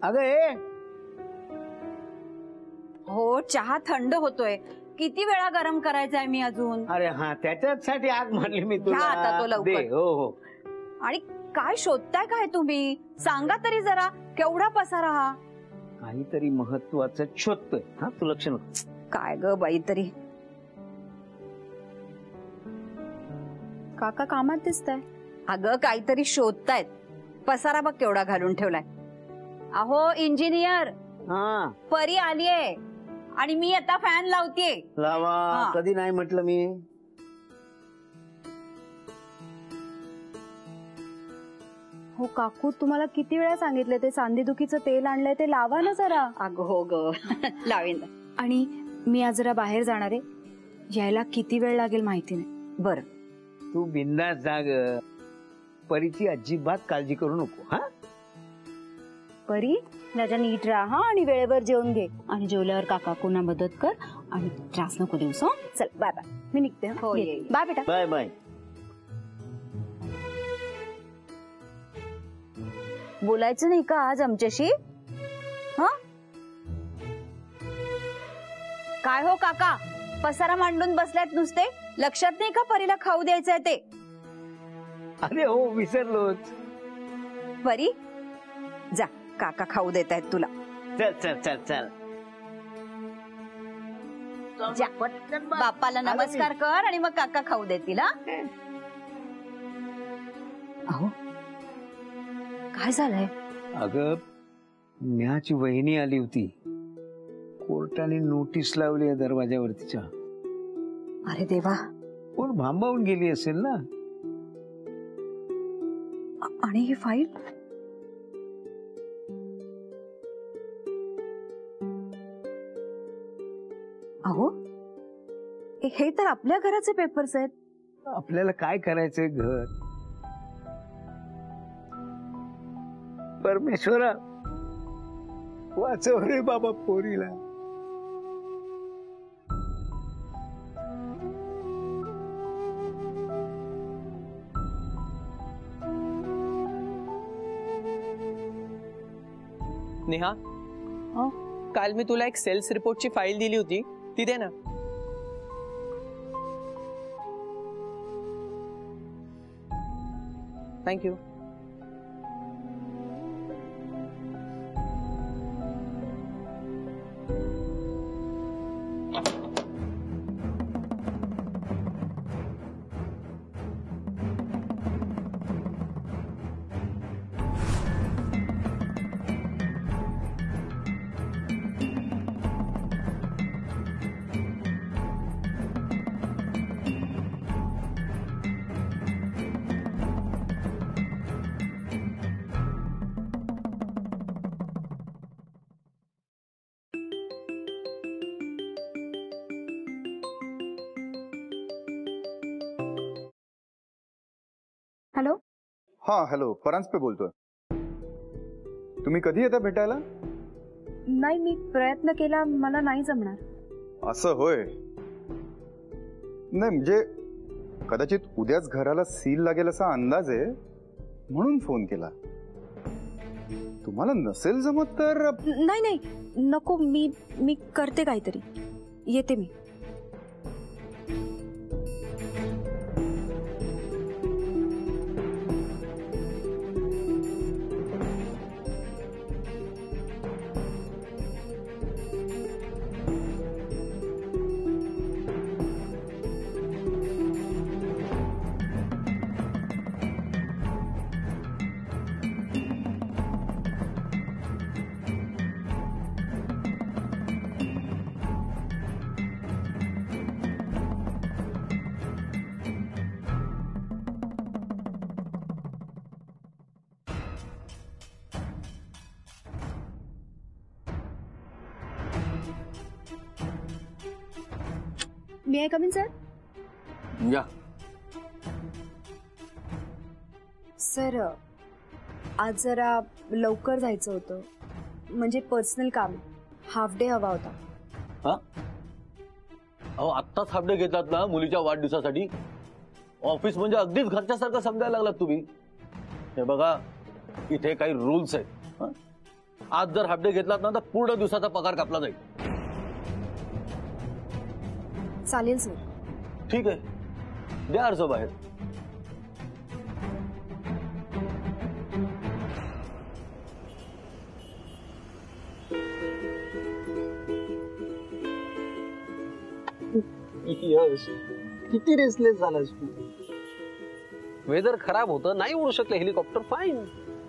अगं ए हो, चहा थंड होतोय, किती वेळा गरम करायचाय मी अजून? अरे हा, त्याच्यासाठी आग मारली मी तुला. घ्या आता तो लवकर. दे. हो हो. आणि काय शोधताय काय तुम्ही? सांगा तरी जरा, केवढा पसारा हा? काहीतरी महत्वाचं शोधतोय. हा, तू लक्ष नको. काय ग बाई तरी. काका कामात दिसताय. अगं काहीतरी शोधतायत. पसारा बघ केवढा घालून ठेवलाय. अहो इंजिनियर, हा, परी आलीये आणि मी आता फॅन लावतीये. लावा. हा. कधी नाही म्हटलं मी. हो काकू, तुम्हाला किती वेळा सांगितले ते सांधेदुखीचं तेल आणलंय ते लावा ना जरा. अगं हो ग, लावीन. आणि मी आज जरा बाहेर जाणार आहे, यायला किती वेळ लागेल माहिती नाही. बर, तू बिंदास जाग. परीची अजिबात काळजी करू नको. हा, परी राजा नीट राहा आणि वेळेवर जेवून घे. आणि जेवल्यावर काकाकूंना मदत कर आणि त्रास नको देऊस. चल बाय बाय, मी निघते. हो, ये. बाय बेटा. Bye bye. बोलायचं नाही का आज आमच्याशी? हा, काय हो काका, पसारा मांडून बसल्यात नुसते. लक्षात नाही का परीला खाऊ द्यायचंय ते? अरे हो, विसरलोच. परी जा, काका खाऊ देत आहेत तुला. चल चल चल चल. जा, बापाला नमस्कार कर आणि मग काका खाऊ देतील. हा, अहो काय झालंय? अगं, न्याची वहिनी आली होती. कोर्टाने नोटीस लावली आहे दरवाजावरतीच्या. अरे देवा. कोण भांबावून गेली असेल ना. आणि ही फाईल? अहो, हे तर आपल्या घराचे पेपर्स आहेत. आपल्याला काय करायचंय घर? परमेश्वरा, वाचव रे बाबा पोरीला. नेहा, काल मी तुला एक सेल्स रिपोर्टची फाईल दिली होती, ती दे ना. थँक्यू. हॅलो. हा हॅलो, परांजपे बोलतोय. तुम्ही कधी येता भेटायला? नाही, मी प्रयत्न केला, मला नाही जमणार. असं होय. नाही म्हणजे कदाचित उद्याच घराला सील लागेल असा अंदाज आहे, म्हणून फोन केला. तुम्हाला नसेल जमत तर नाही नाही नको, मी करते काहीतरी. येते मी. May I come in, sir? या. सर, आज जरा लवकर जायचं होतं, म्हणजे पर्सनल काम. हाफ डे हवा होता. हा? अहो आत्ताच हाफ डे घेतात ना मुलीच्या वाढदिवसासाठी? ऑफिस म्हणजे अगदीच घरच्यासारखं समजायला लागलात तुम्ही. हे बघा, इथे काही रूल्स आहेत. आज जर हाफ डे घेतलात ना तर पूर्ण दिवसाचा पगार कापला जाईल. चालेल सर. ठीक आहे, द्या अर्ज बाहेर. यश, किती रेसलेस झालास तू. वेदर खराब होतं, नाही उडू शकलं हेलिकॉप्टर. फाईन,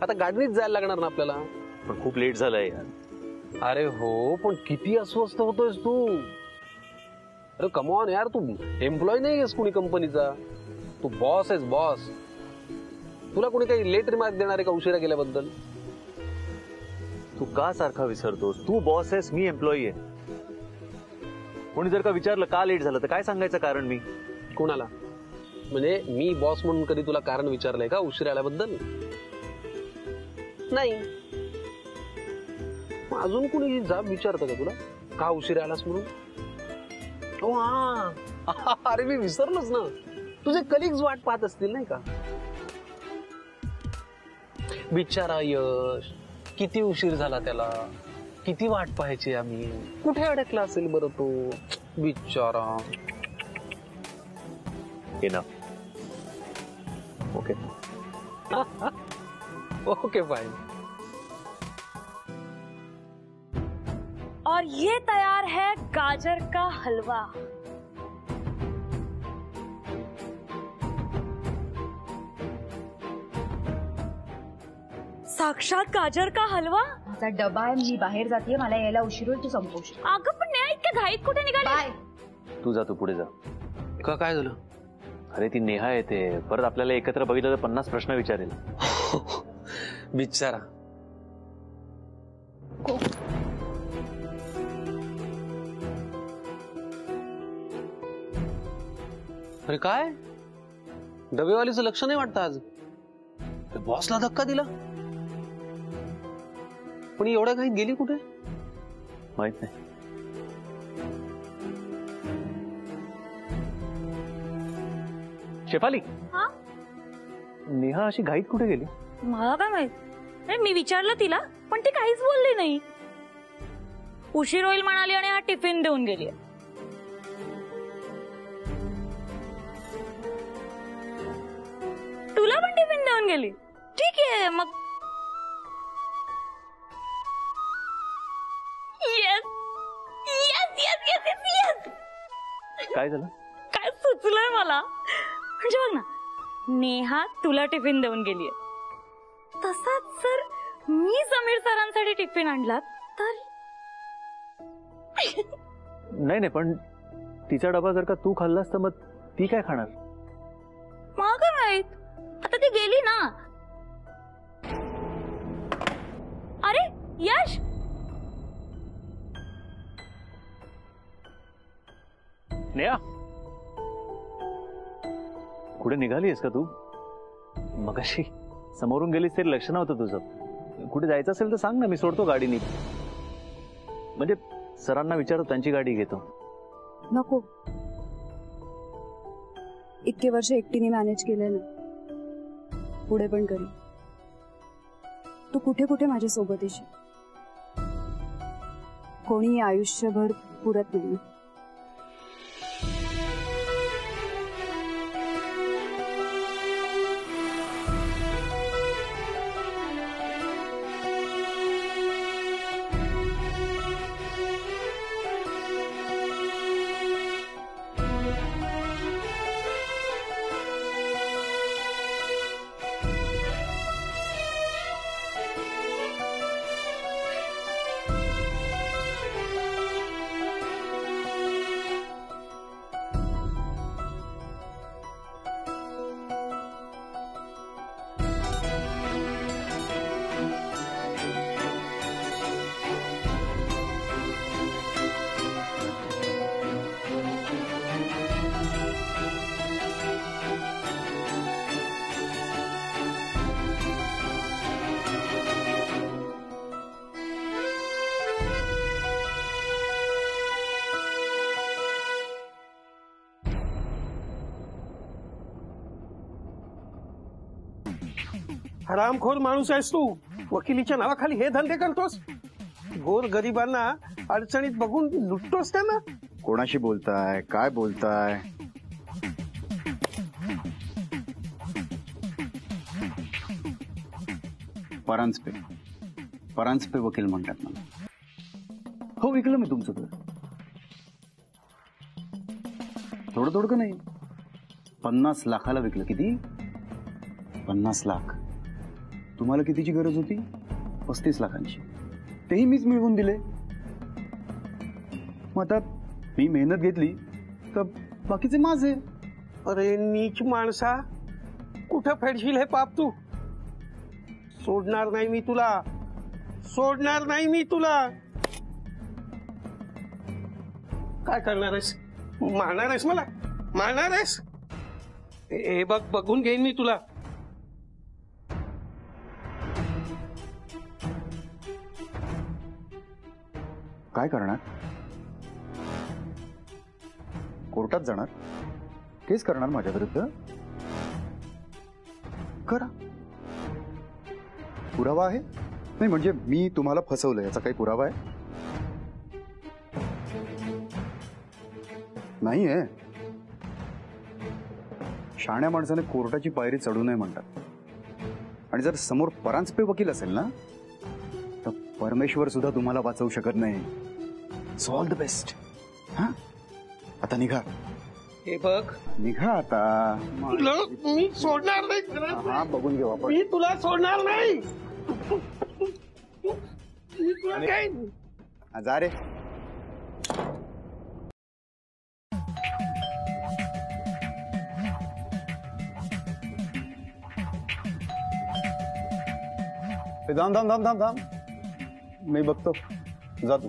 आता गाडीत जायला लागणार ना आपल्याला. पण खूप लेट झालंय यार. अरे हो, पण किती अस्वस्थ होतोयस तू. अरे कमॉन यार, तू एम्प्लॉय नाही आहेस कुणी कंपनीचा, तू बॉस आहेस बॉस. तुला कोणी काही लेट रिमार्क देणार आहे का उशिरा गेल्याबद्दल? तू का सारखा विसरतोस? तू बॉस आहेस, मी एम्प्लॉई आहे. कोणी जर का विचारलं का लेट झालं तर काय सांगायचं कारण मी? कोणाला? म्हणजे मी बॉस म्हणून कधी तुला कारण विचारलंय का उशिरा आल्याबद्दल? नाही. मग अजून कोणी जाब विचारतं का तुला का उशिरा आलास म्हणून? ओ हा, अरे मी विसरलोच ना, तुझे कलिग्स वाट पाहत असतील नाही का? बिचारा यश, किती उशीर झाला त्याला, किती वाट पाहायची आम्ही. कुठे अडकला असेल बरं तो बिचारा. Okay okay fine. और ये तैयार है गाजर का हलवा. साक्षात गाजर का हलवा. माझा डबा आहे, मी बाहेर जाते, मला यायला उशीर होईल, तू संपवशील. अगं पण नेहा इतक्या घाईत कुठे निघाली? बाय. तू जा, तू पुढे जा. का काय झालं? अरे ती नेहा येते, परत आपल्याला एकत्र बघितलं तर 50 प्रश्न विचारेल. बिचारा. अरे काय डबेवालीचं लक्ष नाही वाटतं आज. बॉसला धक्का दिला, पण एवढ्या घाईत गेली कुठे माहित नाही. शेफाली, हा? नेहा अशी घाईत कुठे गेली? मला काय माहित. अरे मी विचारलं तिला, पण ती काहीच बोलली नाही. उशीर होईल म्हणाली आणि हा टिफिन देऊन गेली. तुला पण टिफिन देऊन गेली? ठीक आहे मग. Yes yes yes yes yes yes. काय झालं? काय सुचलंय मला. म्हणजे बघ ना, नेहा तुला टिफिन देऊन गेलीये, तसाच जर मी समीर सरांसाठी टिफिन आणला तर? नाही नाही, पण तिचा डबा जर का तू खाल्लास तर मग ती काय खाणार? मला काय माहित, आता ती गेली ना. अरे यश, नेहा, कुठे निघालीस का तू? मगाशी समोरून गेलीस तरी लक्ष नव्हतं तुझं. कुठे जायचं असेल तर सांग ना, मी सोडतो गाडीनी. म्हणजे सरांना विचारतो, त्यांची गाडी घेतो. नको, इतके वर्ष एकटीने मॅनेज केले ना, पुढे पण करी. तू कुठे कुठे माझ्या सोबत येशील. कोणी आयुष्यभर पुरत नाही. हरामखोर माणूस आहेस तू. वकिलीच्या नावाखाली हे धंदे करतोस? गोर गरिबांना अडचणीत बघून लुटतोस त्यांना? कोणाशी बोलताय, काय बोलताय? परांजपे वकील म्हणतात मला. हो, विकलं मी तुमचं घर. थोडं थोडं का नाही, 50 लाखाला विकलं. किती? 50 लाख. तुम्हाला कितीची गरज होती? 35 लाखांची. तेही मीच मिळवून दिले. मग आता मी मेहनत घेतली तर बाकीचे माझे. अरे नीच माणसा, कुठं फेडशील हे पाप तू? सोडणार नाही मी तुला, सोडणार नाही मी तुला. काय करणार आहेस? मारणार आहेस मला? मारणार आहेस? हे बघ, बघून घेईन मी तुला. काय करणार? कोर्टात जाणार? केस करणार माझ्या विरुद्ध? करा. पुरावा आहे? नाही म्हणजे मी तुम्हाला फसवलं याचा काही पुरावा आहे? नाहीये. शाण्या माणसाने कोर्टाची पायरी चढू नये म्हणतात. आणि जर समोर परांजपे वकील असेल ना, तर परमेश्वर सुद्धा तुम्हाला वाचवू शकत नाही. So all the best. हा, आता निघा. हे बघ, निघा आता. मी सोडणार नाही. हा, बघून घेऊ आपण. मी तुला सोडणार नाही. मी तुला काय जा रे. थांब थांब थांब थांब थांब. मी बघतो. जा तू.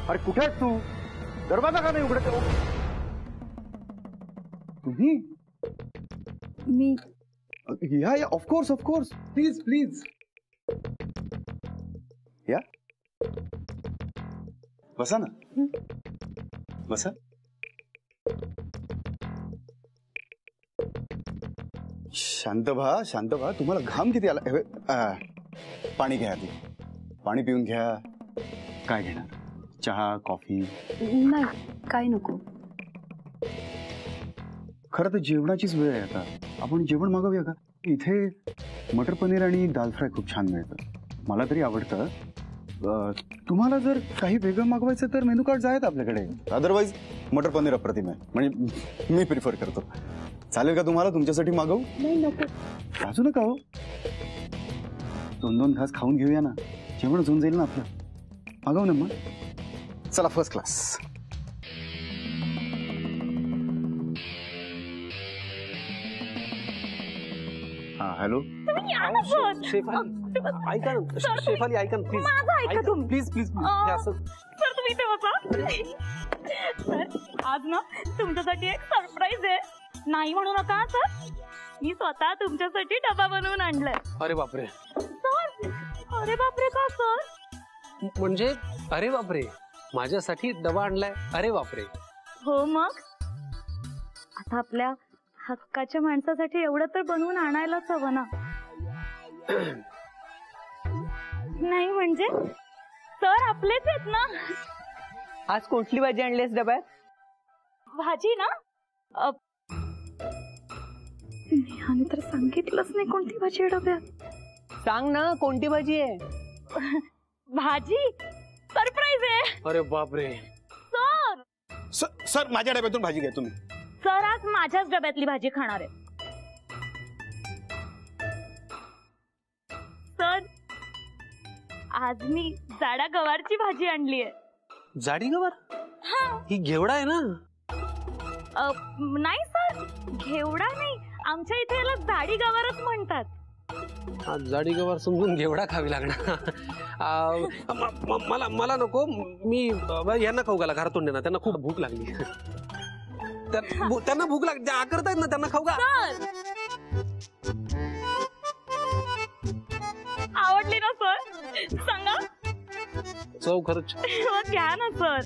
अरे कुठे आहेस तू? दरवाजा का नाही उघडत? तुम्ही? मी या या, ऑफकोर्स ऑफकोर्स. प्लीज प्लीज या. बसा ना. बसा. शांत व्हा, शांत व्हा. तुम्हाला घाम किती आला? पाणी घ्या आधी. पाणी पिऊन घ्या. काय घेणार? चहा, कॉफी? नाही, काय नको. खरं तर जेवणाचीच वेळ आहे आता. आपण जेवण मागवूया का? इथे मटर पनीर आणि दाल फ्राय खूप छान मिळतं. मला तरी आवडतं. तुम्हाला जर काही वेगळं मागवायचं तर मेनू कार्ड आहेत आपल्याकडे. अदरवाईज मटर पनीर अप्रतिम आहे. म्हणजे मी प्रिफर करतो. चालेल का तुम्हाला? तुमच्यासाठी मागवू? नाही, नको. वाजू नका हो. 2-2 घास खाऊन घेऊया ना. जेवण होऊन जाईल ना आपलं. मागव ना मग. चला, फर्स्ट क्लास. हा, हॅलो. ऐका ना शेफाली, ऐका ना प्लीज. माझं ऐका तुम्ही. Please please please. सर तुम्ही इथे बसा. सर, आज ना तुमच्यासाठी एक सरप्राईज आहे. नाही म्हणू नका सर. मी स्वतः तुमच्यासाठी डबा बनवून आणलाय. अरे बापरे. सर, अरे बापरे का सर? म्हणजे अरे बापरे, माझ्यासाठी डबा आणलाय? अरे बापरे. हो मग आता आपल्या हक्काच्या माणसासाठी एवढं तर बनवून आणायलाच हवं ना. नाही म्हणजे सर आपलेच आहेत ना. आज कुठली भाजी आणलीस डब्यात? भाजी ना, नेहाने तर सांगितलंच नाही कोणती भाजी आहे डब्यात. सांग ना कोणती भाजी आहे? भाजी सरप्राईज आहे. अरे बापरे. सर सर माझ्या डब्यातून भाजी घ्या तुम्ही. सर आज माझ्याच डब्यातली भाजी खाणार आहे. सर आज मी जाडा गवारची भाजी आणली आहे. जाडी गवार? ही घेवडा आहे ना? नाही सर, घेवडा नाही. आमच्या इथे याला जाडी गवारच म्हणतात. आज जाडी गवार समजून घेवडा खावी लागणार. मला नको, मी यांना खाऊ घाला घरातून ना, त्यांना खूप भूक लागली. त्यांना भूक लागली, करतायत ना, त्यांना खाऊ घाल. आवडली ना सर? सांगा. चव खरंच घ्या ना सर,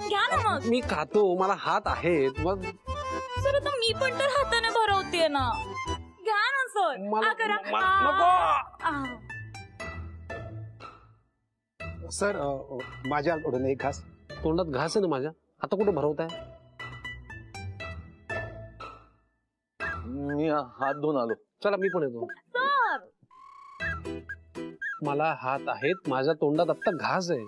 घ्या ना मग. मी खातो, मला हात आहेत. मग सर आता मी पण तर हाताने भरवतेय ना. घ्या ना सर. सर माझ्याकडून एक घास. तोंडात घास आहे ना माझ्या, आता कुठं भरवताय? मी हात धुवून आलो. चला मी पण येतो. सर मला हात आहेत, माझ्या तोंडात आता घास आहे.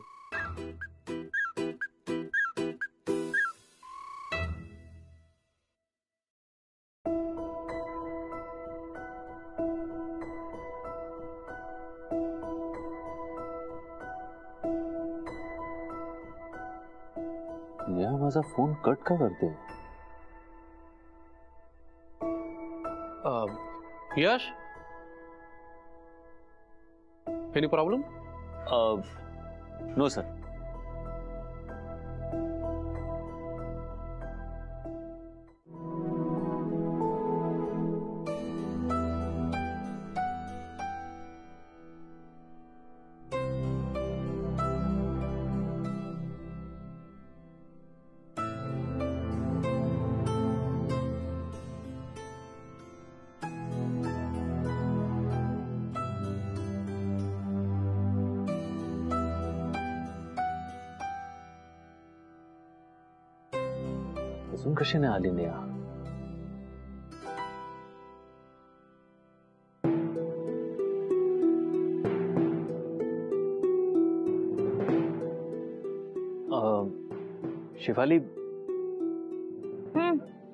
या माझा फोन कट का करते? Yash, any problem? No sir. अजून कशी नाही आली नेहा? शिफाली,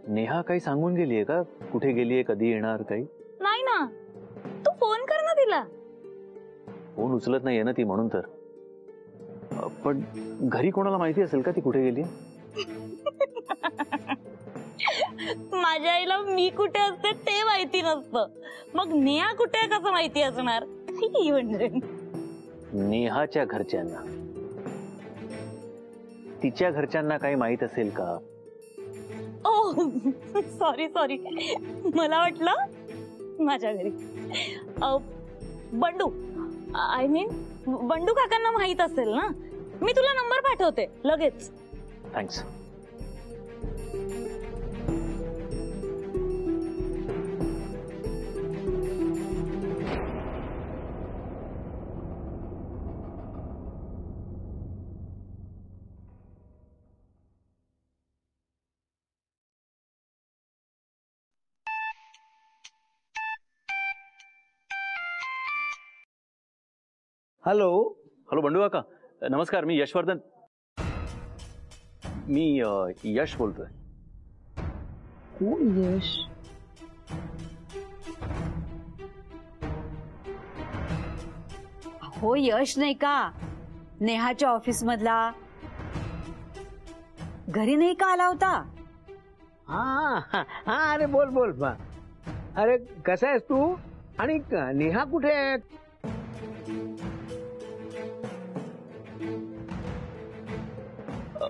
नेहा काही सांगून गेलीये का? कुठे गेलीये, कधी येणार? काही नाही ना. तू फोन कर ना तिला. फोन उचलत नाहीये ना ती, म्हणून तर. पण घरी कोणाला माहिती असेल का ती कुठे गेली? माझ्या आईला मी कुठे असते ते माहिती नसतं, मग नेहा कुठे कसं माहिती असणार? म्हणजे नेहाच्या घरच्यांना, तिच्या घरच्यांना काही माहित असेल का? ओ सॉरी सॉरी, मला वाटलं माझ्या घरी. बंडू, आय मीन बंडू काकांना माहित असेल ना. मी तुला नंबर पाठवते लगेच. थँक्स. हॅलो. हॅलो बंडू काका, नमस्कार. मी यशवर्धन. मी यश बोलतोय. कोण यश? हो यश नाही का, नेहाच्या ऑफिस मधला. घरी नाही का आला होता? हा हा, अरे बोल बोल. अरे कसा आहेस तू? आणि नेहा कुठे आहे?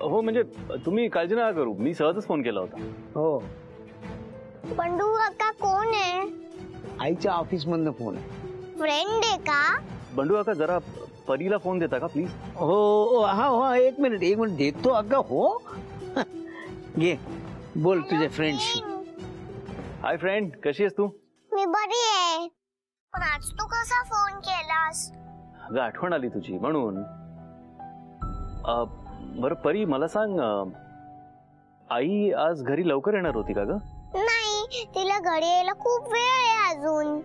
हो म्हणजे तुम्ही काळजी नका करू, मी सहजच फोन केला होता. हो. बंडू काका कोण आहे? आईच्या ऑफिस मधनं फोन आहे. फ्रेंड आहे का? बंडू काका जरा परीला फोन देता का प्लीज? हो हा हो, एक मिनिट देतो. अगं हो, घे बोल तुझ्या फ्रेंडशी. हाय फ्रेंड, कशी आहेस तू? मी बरी आहे, पण आज तू कसा फोन केलास? अगं आठवण आली तुझी म्हणून. बरं परी, मला सांग, आई आज घरी लवकर येणार होती का ग? नाही, तिला घरी यायला खूप वेळ आहे अजून.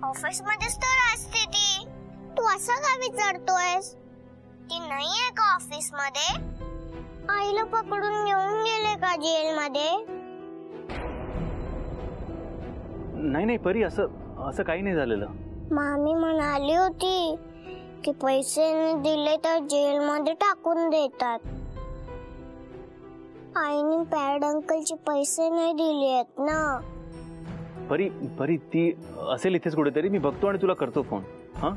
ऑफिस मध्येच तर असते ती. तू असं का विचारतोयस? ती नाहीये का ऑफिस मध्ये? आईला पकडून घेऊन गेले का जेल मध्ये? नाही परी, असं काही नाही झालेलं. मामी म्हणाली होती की पैसे दिले तर जेल मध्ये टाकून देतात. आईने पॅड अंकलचे पैसे नाही दिले आहेत ना, परी परी ती असेल इथेच कुठेतरी, मी बघतो आणि तुला करतो फोन. हा